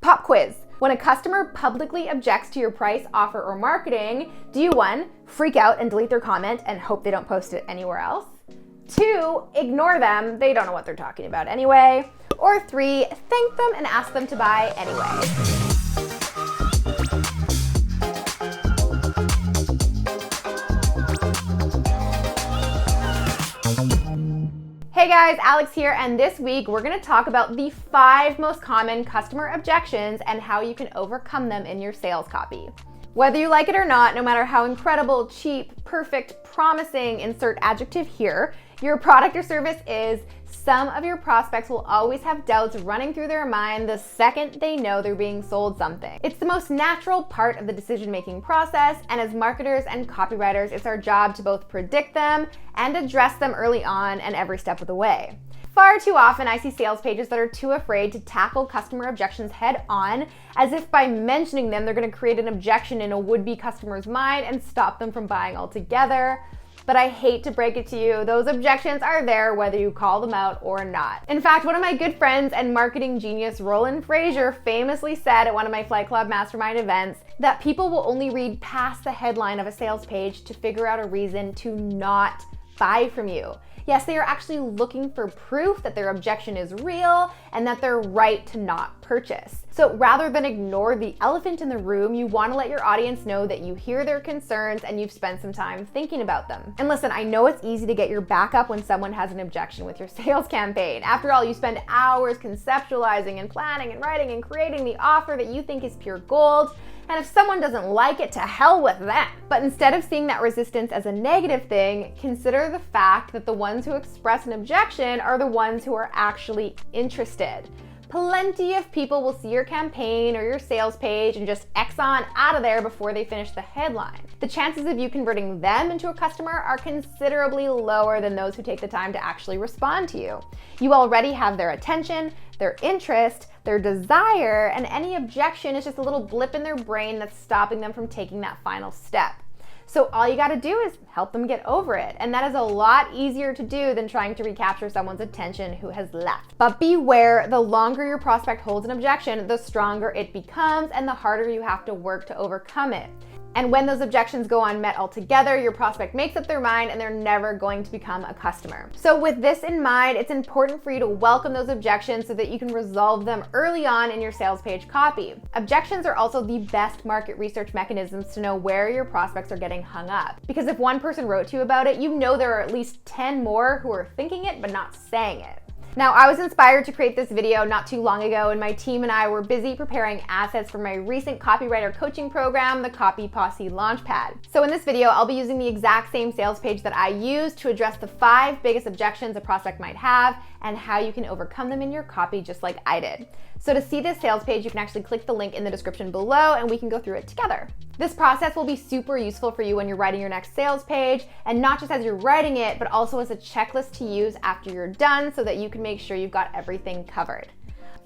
Pop quiz. When a customer publicly objects to your price, offer, or marketing, do you 1, freak out and delete their comment and hope they don't post it anywhere else? 2, ignore them, they don't know what they're talking about anyway? Or 3, thank them and ask them to buy anyway? Hey guys, Alex here, and this week we're going to talk about the 5 most common customer objections and how you can overcome them in your sales copy. Whether you like it or not, no matter how incredible, cheap, perfect, promising, insert adjective here, your product or service is, some of your prospects will always have doubts running through their mind the second they know they're being sold something. It's the most natural part of the decision-making process, and as marketers and copywriters, it's our job to both predict them and address them early on and every step of the way. Far too often, I see sales pages that are too afraid to tackle customer objections head on, as if by mentioning them, they're going to create an objection in a would-be customer's mind and stop them from buying altogether. But I hate to break it to you, those objections are there whether you call them out or not. In fact, one of my good friends and marketing genius, Roland Frazier, famously said at one of my Flight Club Mastermind events that people will only read past the headline of a sales page to figure out a reason to not buy from you. Yes, they are actually looking for proof that their objection is real and that they're right to not purchase. So rather than ignore the elephant in the room, you want to let your audience know that you hear their concerns and you've spent some time thinking about them. And listen, I know it's easy to get your back up when someone has an objection with your sales campaign. After all, you spend hours conceptualizing and planning and writing and creating the offer that you think is pure gold. And if someone doesn't like it, to hell with them. But instead of seeing that resistance as a negative thing, consider the fact that the ones who express an objection are the ones who are actually interested. Plenty of people will see your campaign or your sales page and just X on out of there before they finish the headline. The chances of you converting them into a customer are considerably lower than those who take the time to actually respond to you. You already have their attention, their interest, their desire, and any objection is just a little blip in their brain that's stopping them from taking that final step. So all you gotta do is help them get over it. And that is a lot easier to do than trying to recapture someone's attention who has left. But beware, the longer your prospect holds an objection, the stronger it becomes and the harder you have to work to overcome it. And when those objections go unmet altogether, your prospect makes up their mind and they're never going to become a customer. So with this in mind, it's important for you to welcome those objections so that you can resolve them early on in your sales page copy. Objections are also the best market research mechanisms to know where your prospects are getting hung up. Because if one person wrote to you about it, you know there are at least 10 more who are thinking it but not saying it. Now, I was inspired to create this video not too long ago, and my team and I were busy preparing assets for my recent copywriter coaching program, the Copy Posse Launchpad. So in this video, I'll be using the exact same sales page that I used to address the 5 biggest objections a prospect might have and how you can overcome them in your copy just like I did. So to see this sales page, you can actually click the link in the description below and we can go through it together. This process will be super useful for you when you're writing your next sales page, and not just as you're writing it, but also as a checklist to use after you're done so that you can make sure you've got everything covered.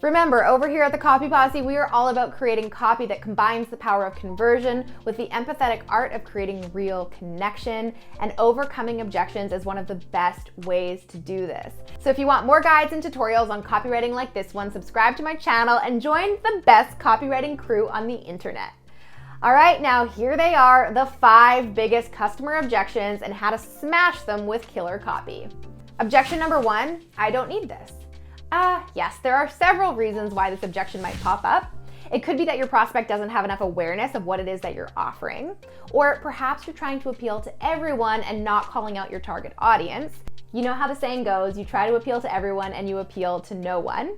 Remember, over here at the Copy Posse, we are all about creating copy that combines the power of conversion with the empathetic art of creating real connection, and overcoming objections is one of the best ways to do this. So if you want more guides and tutorials on copywriting like this one, subscribe to my channel and join the best copywriting crew on the internet. All right, now here they are, the 5 biggest customer objections and how to smash them with killer copy. Objection number 1, I don't need this. Yes, there are several reasons why this objection might pop up. It could be that your prospect doesn't have enough awareness of what it is that you're offering, or perhaps you're trying to appeal to everyone and not calling out your target audience. You know how the saying goes, you try to appeal to everyone and you appeal to no one.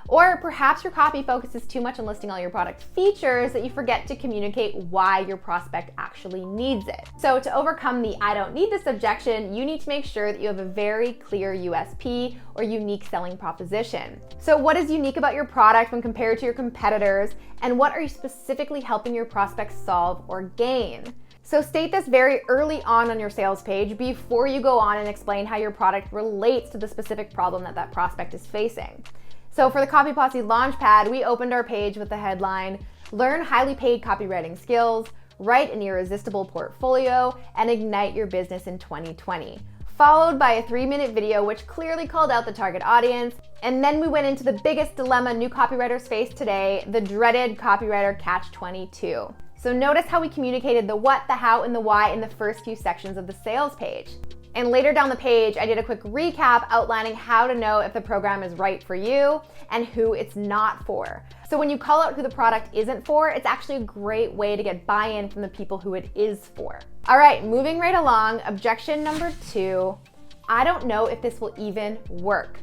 Or perhaps your copy focuses too much on listing all your product features that you forget to communicate why your prospect actually needs it. So to overcome the I don't need this objection, you need to make sure that you have a very clear USP or unique selling proposition. So what is unique about your product when compared to your competitors, and what are you specifically helping your prospects solve or gain? So state this very early on your sales page before you go on and explain how your product relates to the specific problem that that prospect is facing. So for the Copy Posse Launchpad, we opened our page with the headline, Learn Highly Paid Copywriting Skills, Write an Irresistible Portfolio, and Ignite Your Business in 2020. followed by a 3-minute video which clearly called out the target audience, and then we went into the biggest dilemma new copywriters face today, the dreaded copywriter catch-22. So notice how we communicated the what, the how, and the why in the first few sections of the sales page. And later down the page, I did a quick recap outlining how to know if the program is right for you and who it's not for. So when you call out who the product isn't for, it's actually a great way to get buy-in from the people who it is for. All right, moving right along, objection number 2, I don't know if this will even work.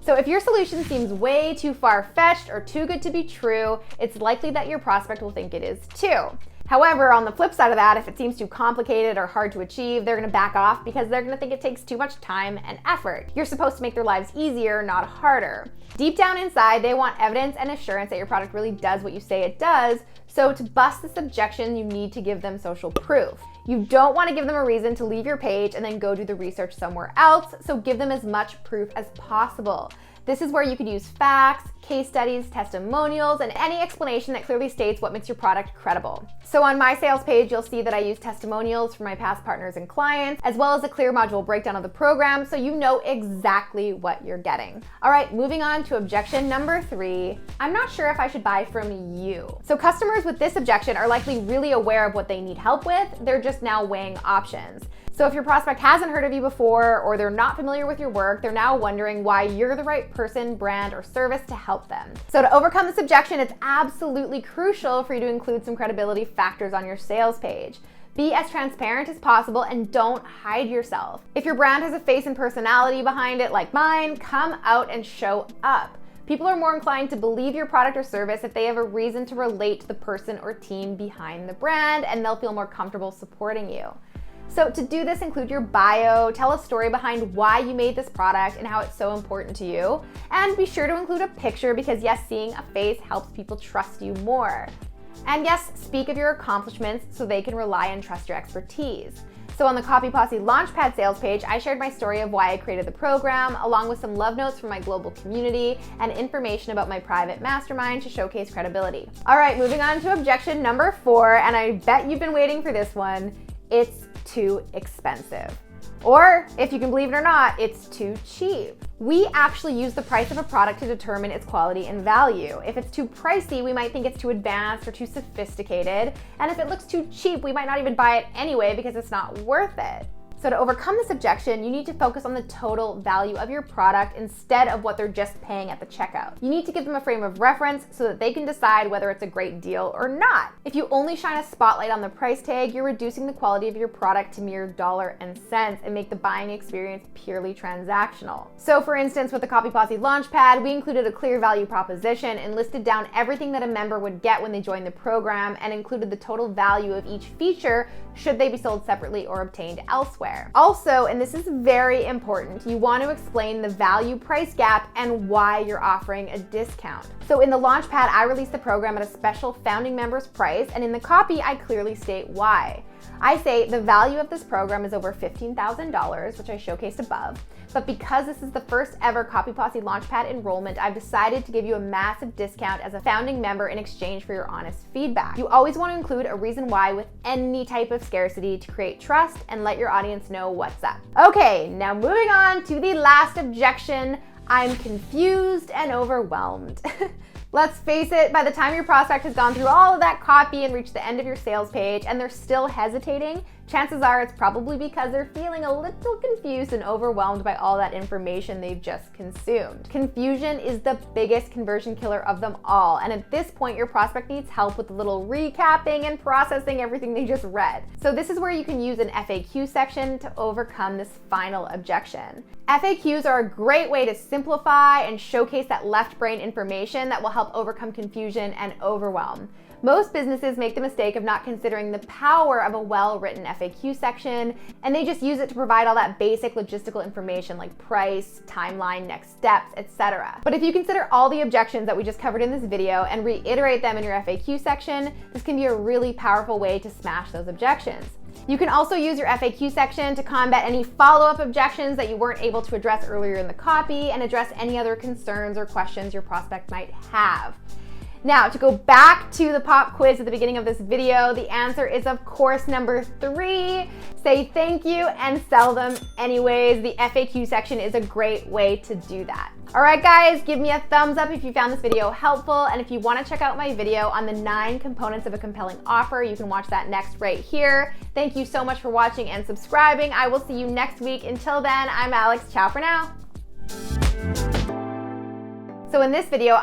So if your solution seems way too far-fetched or too good to be true, it's likely that your prospect will think it is too. However, on the flip side of that, if it seems too complicated or hard to achieve, they're gonna back off because they're gonna think it takes too much time and effort. You're supposed to make their lives easier, not harder. Deep down inside, they want evidence and assurance that your product really does what you say it does, so to bust this objection, you need to give them social proof. You don't want to give them a reason to leave your page and then go do the research somewhere else, so give them as much proof as possible. This is where you could use facts, case studies, testimonials, and any explanation that clearly states what makes your product credible. So on my sales page, you'll see that I use testimonials from my past partners and clients, as well as a clear module breakdown of the program, so you know exactly what you're getting. All right, moving on to objection number 3. I'm not sure if I should buy from you. So customers with this objection are likely really aware of what they need help with. They're just now weighing options. So if your prospect hasn't heard of you before, or they're not familiar with your work, they're now wondering why you're the right person, brand, or service to help them. So to overcome this objection, it's absolutely crucial for you to include some credibility factors on your sales page. Be as transparent as possible and don't hide yourself. If your brand has a face and personality behind it like mine, come out and show up. People are more inclined to believe your product or service if they have a reason to relate to the person or team behind the brand, and they'll feel more comfortable supporting you. So to do this, include your bio, tell a story behind why you made this product and how it's so important to you, and be sure to include a picture because yes, seeing a face helps people trust you more. And yes, speak of your accomplishments so they can rely and trust your expertise. So on the Copy Posse Launchpad sales page, I shared my story of why I created the program, along with some love notes from my global community and information about my private mastermind to showcase credibility. All right, moving on to objection number 4, and I bet you've been waiting for this one. It's too expensive. Or, if you can believe it or not, it's too cheap. We actually use the price of a product to determine its quality and value. If it's too pricey, we might think it's too advanced or too sophisticated. And if it looks too cheap, we might not even buy it anyway because it's not worth it. So to overcome this objection, you need to focus on the total value of your product instead of what they're just paying at the checkout. You need to give them a frame of reference so that they can decide whether it's a great deal or not. If you only shine a spotlight on the price tag, you're reducing the quality of your product to mere dollar and cents and make the buying experience purely transactional. So for instance, with the Copy Posse Launchpad, we included a clear value proposition and listed down everything that a member would get when they joined the program and included the total value of each feature should they be sold separately or obtained elsewhere. Also, and this is very important, you want to explain the value price gap and why you're offering a discount. So in the Launchpad, I released the program at a special founding members price, and in the copy, I clearly state why. I say the value of this program is over $15,000, which I showcased above, but because this is the first ever Copy Posse Launchpad enrollment, I've decided to give you a massive discount as a founding member in exchange for your honest feedback. You always want to include a reason why with any type of scarcity to create trust and let your audience know what's up. Okay, now moving on to the last objection. I'm confused and overwhelmed. Let's face it, by the time your prospect has gone through all of that copy and reached the end of your sales page and they're still hesitating, chances are it's probably because they're feeling a little confused and overwhelmed by all that information they've just consumed. Confusion is the biggest conversion killer of them all, and at this point your prospect needs help with a little recapping and processing everything they just read. So this is where you can use an FAQ section to overcome this final objection. FAQs are a great way to simplify and showcase that left brain information that will help overcome confusion and overwhelm. Most businesses make the mistake of not considering the power of a well-written FAQ section, and they just use it to provide all that basic logistical information like price, timeline, next steps, etc. But if you consider all the objections that we just covered in this video and reiterate them in your FAQ section, this can be a really powerful way to smash those objections. You can also use your FAQ section to combat any follow-up objections that you weren't able to address earlier in the copy and address any other concerns or questions your prospect might have. Now, to go back to the pop quiz at the beginning of this video, the answer is, of course, number 3. Say thank you and sell them anyways. The FAQ section is a great way to do that. All right, guys, give me a thumbs up if you found this video helpful. And if you want to check out my video on the 9 components of a compelling offer, you can watch that next right here. Thank you so much for watching and subscribing. I will see you next week. Until then, I'm Alex. Ciao for now. So in this video,